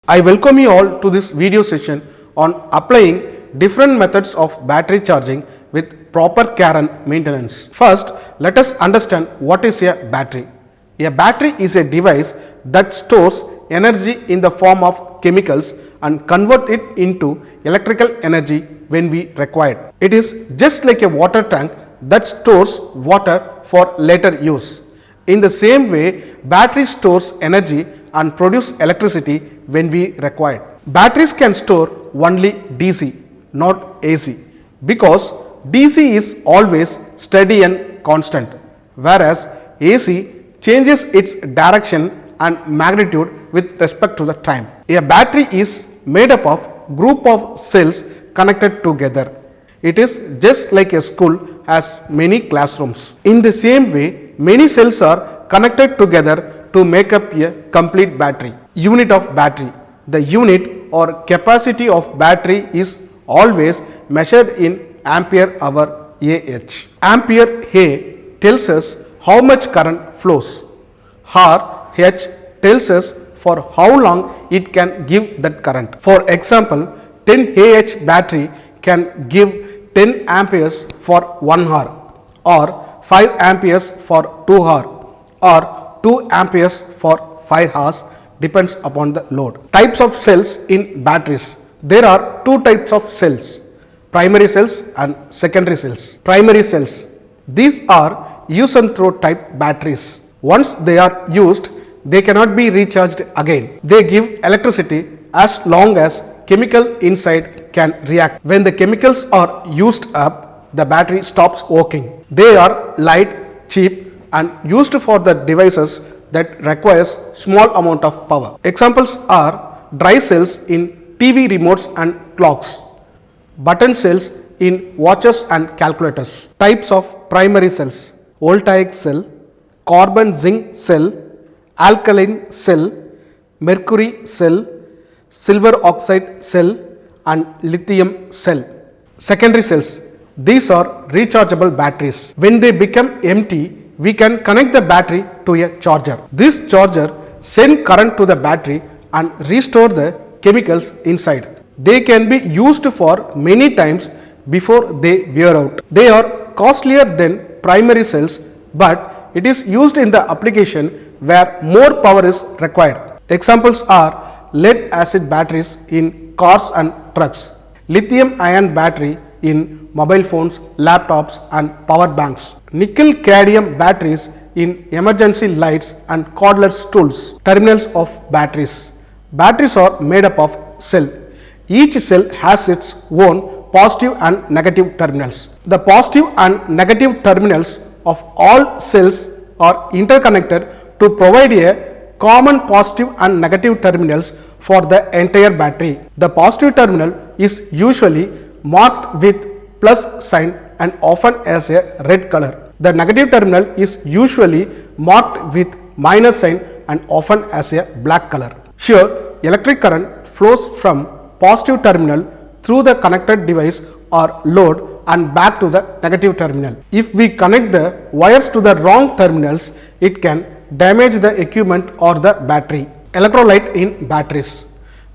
I welcome you all to this video session on applying different methods of battery charging with proper care and maintenance. First, let us understand what is a battery. A battery is a device that stores energy in the form of chemicals and convert it into electrical energy when we require. It is just like a water tank that stores water for later use. In the same way, battery stores energy and produce electricity when we require. Batteries can store only DC, not AC, because DC is always steady and constant, whereas AC changes its direction and magnitude with respect to the time. A battery is made up of group of cells connected together. It is just like a school has many classrooms. In the same way, many cells are connected together to make up a complete battery. Unit of battery. The unit or capacity of battery is always measured in ampere hour AH. Ampere A tells us how much current flows. R H tells us for how long it can give that current. For example, 10 AH battery can give 10 amperes for 1 hour, or 5 amperes for 2 hours, or 2 amperes for 5 hours, depends upon the load. Types of cells in batteries. There are two types of cells, primary cells and secondary cells. Primary cells, these are use and throw type batteries. Once they are used, they cannot be recharged again. They give electricity as long as chemical inside can react. When the chemicals are used up, the battery stops working. They are light, cheap, and used for the devices that requires small amount of power. Examples are dry cells in TV remotes and clocks, button cells in watches and calculators. Types of primary cells: voltaic cell, carbon zinc cell, alkaline cell, mercury cell, silver oxide cell, and lithium cell. Secondary cells, these are rechargeable batteries. When they become empty, we can connect the battery to a charger. This charger sends current to the battery and restore the chemicals inside. They can be used for many times before they wear out. They are costlier than primary cells, but it is used in the application where more power is required. Examples are lead acid batteries in cars and trucks, lithium ion battery in mobile phones, laptops, and power banks, nickel cadmium batteries in emergency lights and cordless tools. Terminals of batteries. Batteries are made up of cell. Each cell has its own positive and negative terminals. The positive and negative terminals of all cells are interconnected to provide a common positive and negative terminals for the entire battery. The positive terminal is usually marked with plus sign and often as a red color. The negative terminal is usually marked with minus sign and often as a black color. Here, electric current flows from positive terminal through the connected device or load and back to the negative terminal. If we connect the wires to the wrong terminals, it can damage the equipment or the battery. Electrolyte in batteries.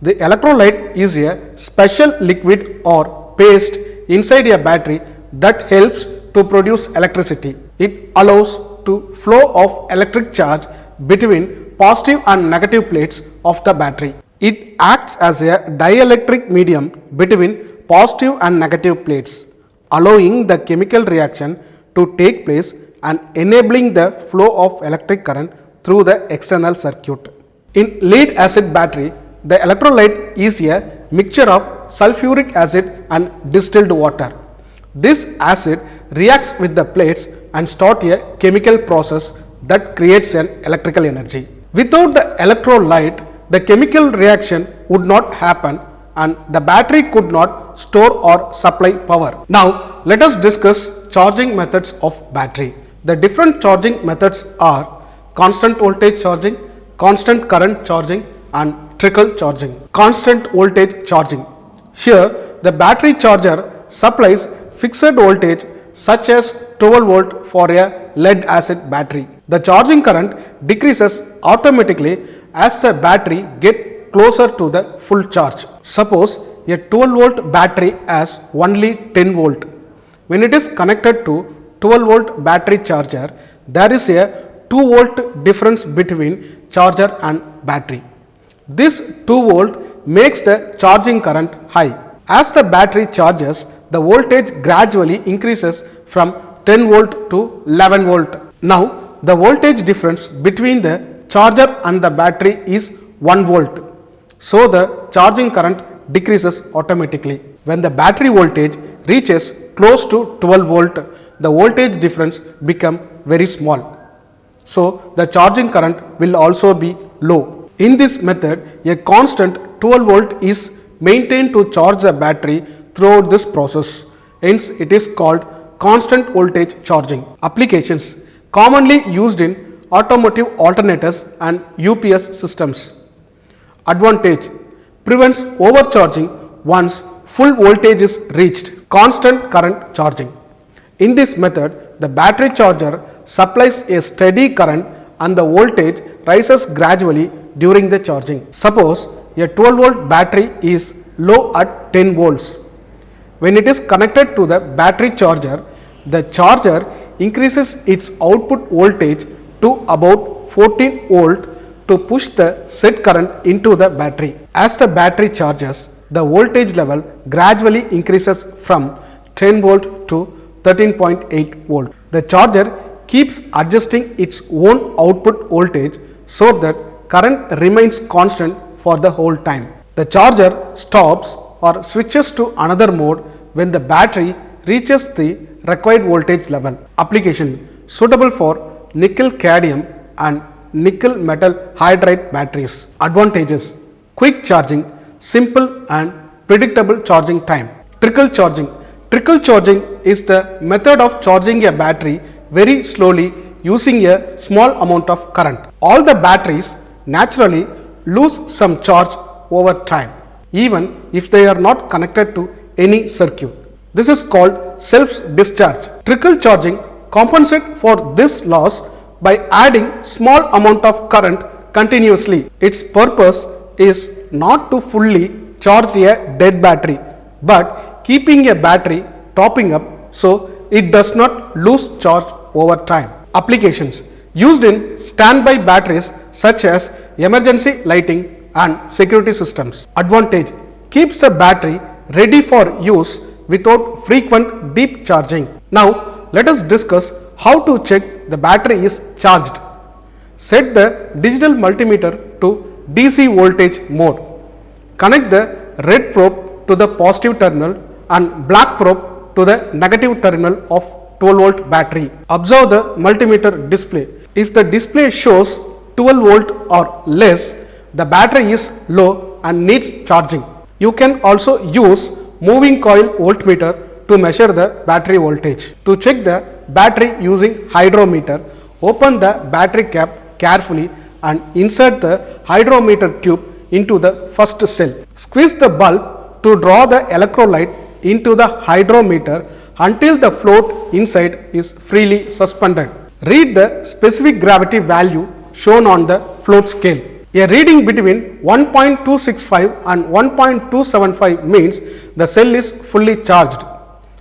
The electrolyte is a special liquid or paste inside a battery that helps to produce electricity. It allows to flow of electric charge between positive and negative plates of the battery. It acts as a dielectric medium between positive and negative plates, allowing the chemical reaction to take place and enabling the flow of electric current through the external circuit. In lead acid battery, the electrolyte is a mixture of sulfuric acid and distilled water. This acid reacts with the plates and start a chemical process that creates an electrical energy. Without the electrolyte, the chemical reaction would not happen and the battery could not store or supply power. Now, let us discuss charging methods of battery. The different charging methods are constant voltage charging, constant current charging, and trickle charging. Constant voltage charging. Here, the battery charger supplies fixed voltage such as 12 volt for a lead acid battery. The charging current decreases automatically as the battery gets closer to the full charge. Suppose a 12 volt battery has only 10 volt. When it is connected to 12 volt battery charger, there is a 2 volt difference between charger and battery. This 2 volt makes the charging current high. As the battery charges, the voltage gradually increases from 10 volt to 11 volt. Now, the voltage difference between the charger and the battery is 1 volt. So, the charging current decreases automatically. When the battery voltage reaches close to 12 volt, the voltage difference becomes very small. So, the charging current will also be low. In this method, a constant 12 volt is maintained to charge the battery throughout this process. Hence, it is called constant voltage charging. Applications commonly used in automotive alternators and UPS systems. Advantage: prevents overcharging once full voltage is reached. Constant current charging. In this method, the battery charger supplies a steady current and the voltage rises gradually during the charging. Suppose a 12 volt battery is low at 10 volts. When it is connected to the battery charger, the charger increases its output voltage to about 14 volt to push the set current into the battery. As the battery charges, the voltage level gradually increases from 10 volt to 13.8 volt. The charger keeps adjusting its own output voltage so that current remains constant for the whole time. The charger stops or switches to another mode when the battery reaches the required voltage level. Application suitable for nickel cadmium and nickel metal hydride batteries. Advantages: quick charging, simple and predictable charging time. Trickle charging. Trickle charging is the method of charging a battery very slowly using a small amount of current. All the batteries naturally lose some charge over time, even if they are not connected to any circuit. This is called self-discharge. Trickle charging compensates for this loss by adding small amount of current continuously. Its purpose is not to fully charge a dead battery, but keeping a battery topping up so it does not lose charge over time. Applications used in standby batteries such as emergency lighting and security systems. Advantage: keeps the battery ready for use without frequent deep charging. Now, let us discuss how to check the battery is charged. Set the digital multimeter to DC voltage mode. Connect the red probe to the positive terminal and black probe to the negative terminal of 12 volt battery. Observe the multimeter display. If the display shows 12 volt or less, the battery is low and needs charging. You can also use moving coil voltmeter to measure the battery voltage. To check the battery using hydrometer, open the battery cap carefully and insert the hydrometer tube into the first cell. Squeeze the bulb to draw the electrolyte into the hydrometer until the float inside is freely suspended. Read the specific gravity value shown on the float scale. A reading between 1.265 and 1.275 means the cell is fully charged,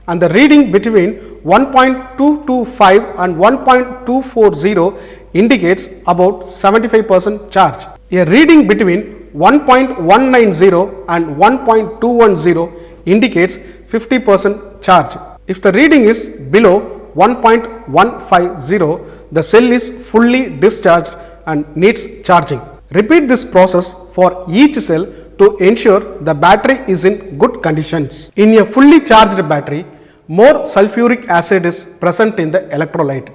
and the reading between 1.225 and 1.240 indicates about 75% charge. A reading between 1.190 and 1.210 indicates 50% charge. If the reading is below 1.150, the cell is fully discharged and needs charging. Repeat this process for each cell to ensure the battery is in good conditions. In a fully charged battery, more sulfuric acid is present in the electrolyte,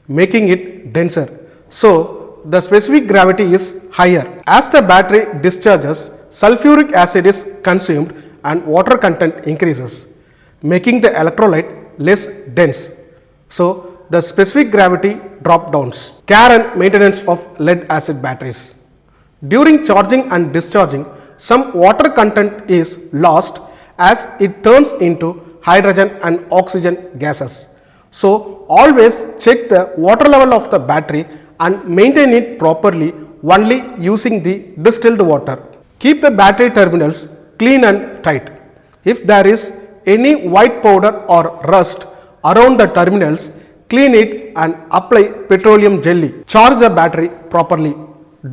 making it denser. So, the specific gravity is higher. As the battery discharges, sulfuric acid is consumed and water content increases, making the electrolyte less dense. So, the specific gravity drop downs. Care and maintenance of lead acid batteries. During charging and discharging, some water content is lost as it turns into hydrogen and oxygen gases. So, always check the water level of the battery and maintain it properly only using the distilled water. Keep the battery terminals clean and tight. If there is any white powder or rust around the terminals, clean it and apply petroleum jelly. Charge the battery properly.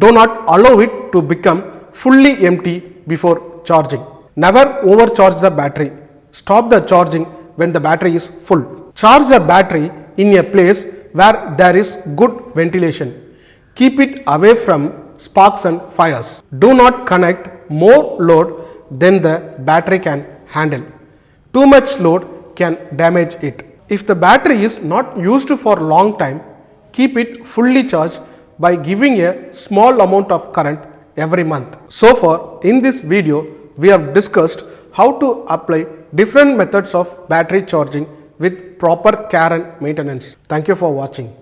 Do not allow it to become fully empty before charging. Never overcharge the battery. Stop the charging when the battery is full. Charge the battery in a place where there is good ventilation. Keep it away from sparks and fires. Do not connect more load than the battery can handle. Too much load can damage it. If the battery is not used for a long time, keep it fully charged by giving a small amount of current every month. So far in this video, we have discussed how to apply different methods of battery charging with proper care and maintenance. Thank you for watching.